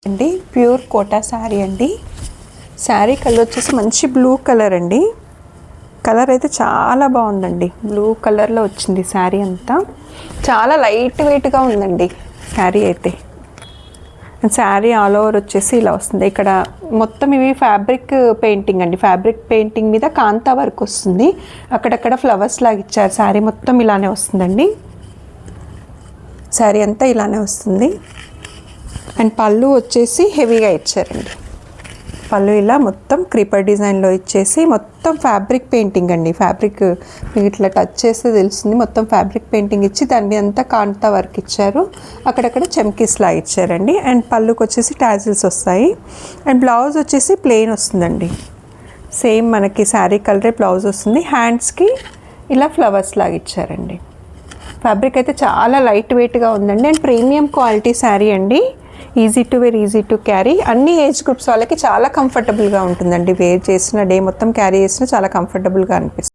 అండి pure quota sari అండి. Sari colour వచ్చేసి మంచి బ్లూ కలర్ అండి. కలర్ అయితే చాలా బాగుందండి. బ్లూ కలర్లో వచ్చింది శారీ అంతా. చాలా లైట్ వెయిట్గా ఉందండి శారీ అయితే. శారీ ఆల్ ఓవర్ వచ్చేసి ఇలా వస్తుంది. ఇక్కడ మొత్తం ఇవి ఫ్యాబ్రిక్ పెయింటింగ్ అండి. ఫ్యాబ్రిక్ పెయింటింగ్ మీద కాంతా వర్క్ వస్తుంది. అక్కడక్కడ ఫ్లవర్స్ లాగా ఇచ్చారు. శారీ మొత్తం ఇలానే వస్తుందండి. శారీ అంతా ఇలానే వస్తుంది. అండ్ పళ్ళు వచ్చేసి హెవీగా ఇచ్చారండి. పళ్ళు ఇలా మొత్తం క్రీపర్ డిజైన్లో ఇచ్చేసి మొత్తం ఫ్యాబ్రిక్ పెయింటింగ్ అండి. ఫ్యాబ్రిక్ మీకు ఇట్లా టచ్ చేస్తే తెలుస్తుంది. మొత్తం ఫ్యాబ్రిక్ పెయింటింగ్ ఇచ్చి దాని మీద అంతా కాంతా వర్క్ ఇచ్చారు. అక్కడక్కడ చమ్కీస్లా ఇచ్చారండి. అండ్ పళ్ళుకి వచ్చేసి టాజిల్స్ వస్తాయి. అండ్ బ్లౌజ్ వచ్చేసి ప్లెయిన్ వస్తుందండి. సేమ్ మనకి శారీ కలరే బ్లౌజ్ వస్తుంది. హ్యాండ్స్కి ఇలా ఫ్లవర్స్ లాగా ఇచ్చారండి. ఫ్యాబ్రిక్ అయితే చాలా లైట్ వెయిట్గా ఉందండి. అండ్ ప్రీమియం క్వాలిటీ శారీ అండి. Easy to wear, easy to carry. అన్ని ఏజ్ గ్రూప్స్ వాళ్ళకి చాలా కంఫర్టబుల్గా ఉంటుందండి. వేర్ చేసిన డే మొత్తం క్యారీ చేసినా చాలా కంఫర్టబుల్గా అనిపిస్తుంది.